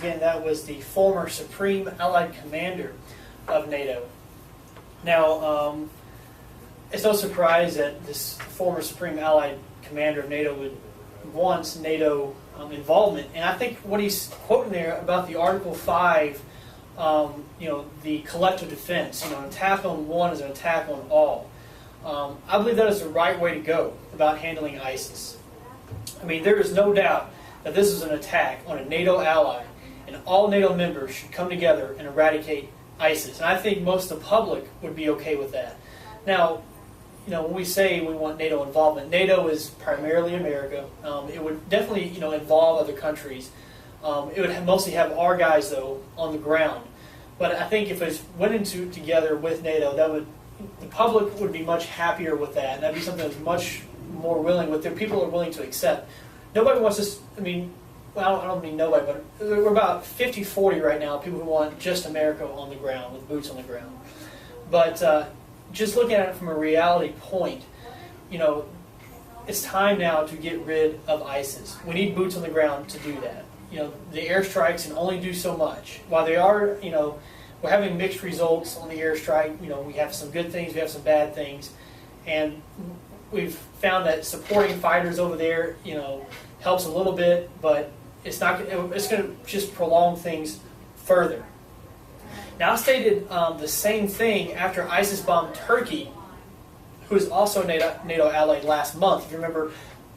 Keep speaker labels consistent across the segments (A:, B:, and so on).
A: again, that was the former Supreme Allied Commander of NATO. Now, it's no surprise that this former Supreme Allied Commander of NATO would want NATO involvement. And I think what he's quoting there about the Article 5, the collective defense, an attack on one is an attack on all. I believe that is the right way to go about handling ISIS. I mean, there is no doubt that this is an attack on a NATO ally, and all NATO members should come together and eradicate ISIS. And I think most of the public would be okay with that. Now, when we say we want NATO involvement, NATO is primarily America. It would definitely, involve other countries. It would mostly have our guys, though, on the ground. But I think if it went into together with NATO, the public would be much happier with that. And that'd be something that's much more willing, with their people are willing to accept. Nobody wants this. I mean, well, I don't mean nobody, but we're about 50-40 right now. People who want just America on the ground, with boots on the ground. But just looking at it from a reality point, it's time now to get rid of ISIS. We need boots on the ground to do that. The airstrikes can only do so much. While they are, we're having mixed results on the airstrike. We have some good things, we have some bad things, and we've found that supporting fighters over there, helps a little bit, but it's not. It's going to just prolong things further. Now, I stated the same thing after ISIS bombed Turkey, who is also NATO ally last month. If you remember,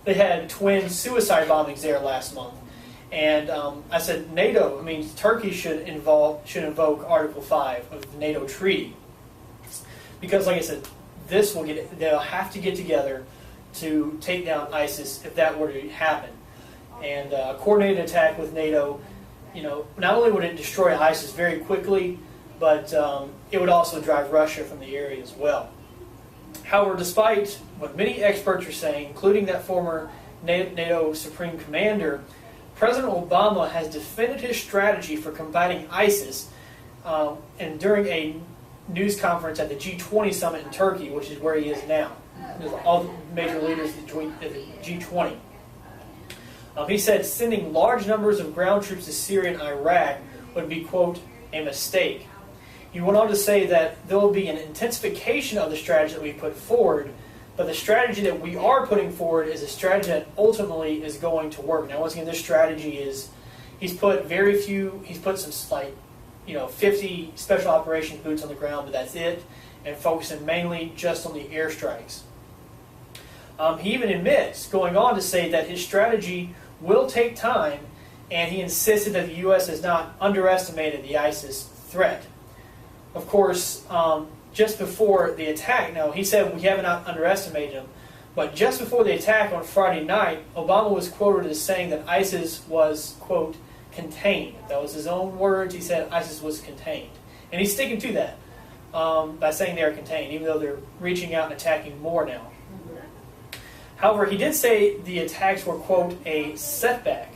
A: they had twin suicide bombings there last month. And I said Turkey should invoke Article 5 of the NATO treaty. Because, like I said, they'll have to get together to take down ISIS if that were to happen. And a coordinated attack with NATO, not only would it destroy ISIS very quickly, but it would also drive Russia from the area as well. However, despite what many experts are saying, including that former NATO Supreme Commander, President Obama has defended his strategy for combating ISIS and during a news conference at the G20 summit in Turkey, which is where he is now. There's all the major leaders at the G20. He said sending large numbers of ground troops to Syria and Iraq would be, quote, a mistake. He went on to say that there will be an intensification of the strategy that we put forward, but the strategy that we are putting forward is a strategy that ultimately is going to work. Now, once again, this strategy is, he's put some 50 special operations boots on the ground, but that's it, and focusing mainly just on the airstrikes. He even admits, going on to say that his strategy will take time, and he insisted that the U.S. has not underestimated the ISIS threat. Of course, just before the attack, he said we haven't underestimated him, but just before the attack on Friday night, Obama was quoted as saying that ISIS was, quote, contained. That was his own words. He said ISIS was contained. And he's sticking to that by saying they are contained, even though they're reaching out and attacking more now. However, he did say the attacks were, quote, a setback.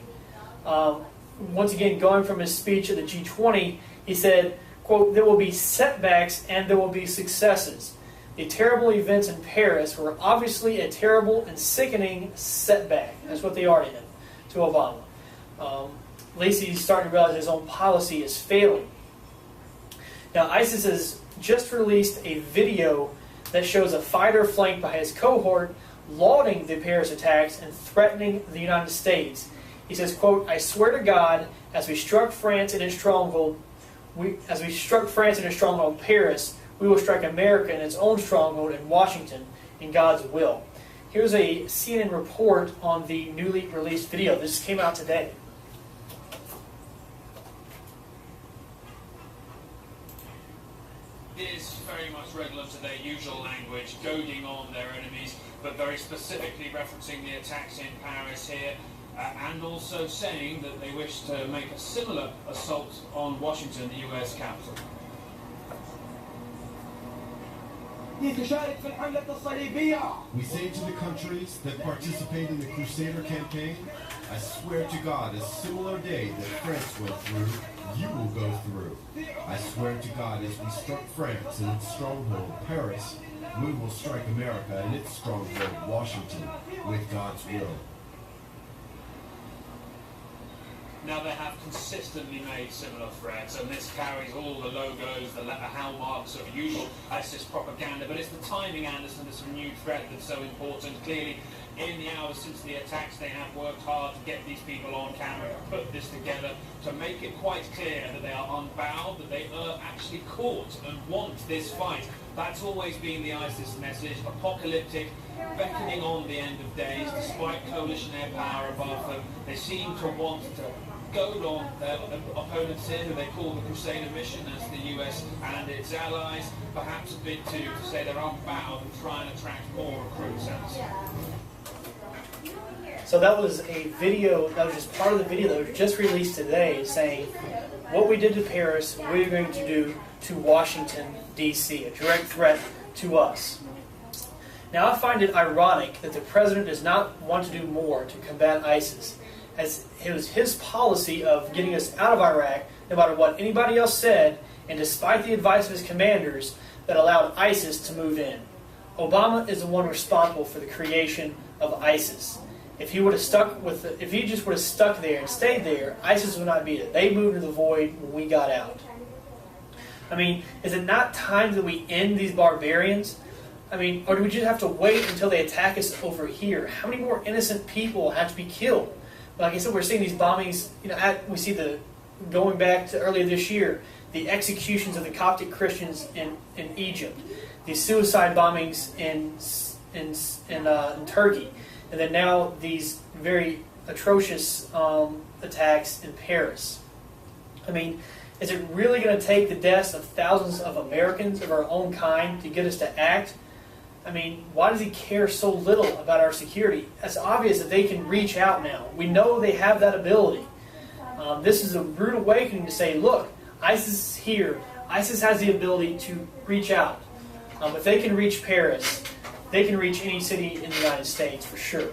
A: Once again, going from his speech at the G20, he said, quote, there will be setbacks and there will be successes. The terrible events in Paris were obviously a terrible and sickening setback. That's what they are to him, to Obama. At least he's starting to realize his own policy is failing. Now, ISIS has just released a video that shows a fighter flanked by his cohort lauding the Paris attacks and threatening the United States. He says, quote, I swear to God, as we struck France in its stronghold, Paris, we will strike America in its own stronghold in Washington in God's will. Here's a CNN report on the newly released video. This came out today.
B: It is very much redolent to their usual language, goading on their enemies, but very specifically referencing the attacks in Paris here, and also saying that they wish to make a similar assault on Washington, the US capital.
C: We say to the countries that participate in the Crusader campaign, I swear to God, a similar day that France went through, you will go through. I swear to God, as we struck France in its stronghold, Paris, we will strike America in its stronghold, Washington, with God's will.
B: Now, they have consistently made similar threats, and this carries all the logos, the hallmarks of usual ISIS propaganda, but it's the timing, Anderson, this renewed threat that's so important. Clearly, in the hours since the attacks, they have worked hard to get these people on camera, to put this together, to make it quite clear that they are unbowed, that they are actually caught and want this fight. That's always been the ISIS message, apocalyptic, beckoning on the end of days, despite coalition air power above them. They seem to want to goad on their opponents here, who they call the Crusader Mission, as the US and its allies, perhaps a bit to say they're unbowed and try and attract more recruits.
A: So that was a video, that was just part of the video that was just released today, saying what we did to Paris, we're going to do to Washington, D.C., a direct threat to us. Now, I find it ironic that the president does not want to do more to combat ISIS, as it was his policy of getting us out of Iraq, no matter what anybody else said, and despite the advice of his commanders, that allowed ISIS to move in. Obama is the one responsible for the creation of ISIS. If he would have stuck with, if he just would have stuck there and stayed there, ISIS would not be there. They moved to the void when we got out. I mean, is it not time that we end these barbarians? I mean, or do we just have to wait until they attack us over here? How many more innocent people have to be killed? Like I said, we're seeing these bombings. You know, we see the going back to earlier this year, the executions of the Coptic Christians in Egypt, the suicide bombings in Turkey. And then now these very atrocious attacks in Paris. I mean, is it really going to take the deaths of thousands of Americans of our own kind to get us to act? I mean, why does he care so little about our security? It's obvious that they can reach out now. We know they have that ability. This is a rude awakening to say, look, ISIS is here. ISIS has the ability to reach out. If they can reach Paris, they can reach any city in the United States for sure.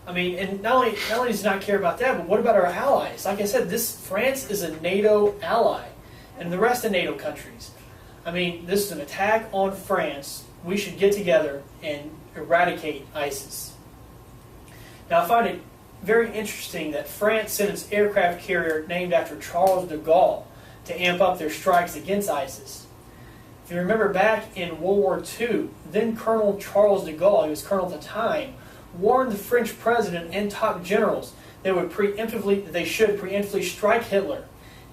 A: I mean, and not only does he not care about that, but what about our allies? Like I said, France is a NATO ally, and the rest of NATO countries. I mean, this is an attack on France. We should get together and eradicate ISIS. Now, I find it very interesting that France sent its aircraft carrier named after Charles de Gaulle to amp up their strikes against ISIS. If you remember back in World War II, then Colonel Charles de Gaulle, he was colonel at the time, warned the French president and top generals they should preemptively strike Hitler.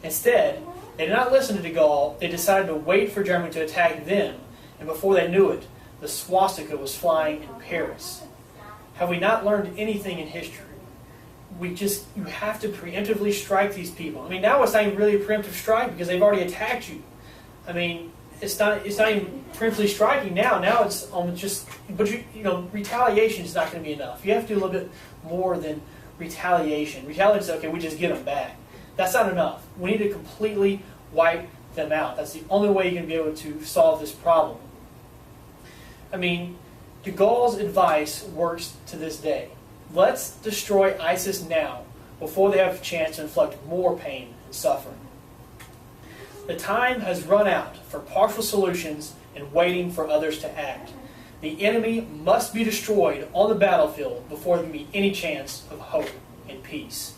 A: Instead, they did not listen to de Gaulle. They decided to wait for Germany to attack them, and before they knew it, the swastika was flying in Paris. Have we not learned anything in history? You have to preemptively strike these people. I mean, now it's not even really a preemptive strike because they've already attacked you. I mean, it's not even preemptively striking now. Now it's retaliation is not going to be enough. You have to do a little bit more than retaliation. Retaliation is, okay, we just get them back. That's not enough. We need to completely wipe them out. That's the only way you're going to be able to solve this problem. I mean, de Gaulle's advice works to this day. Let's destroy ISIS now before they have a chance to inflict more pain and suffering. The time has run out for partial solutions and waiting for others to act. The enemy must be destroyed on the battlefield before there can be any chance of hope and peace.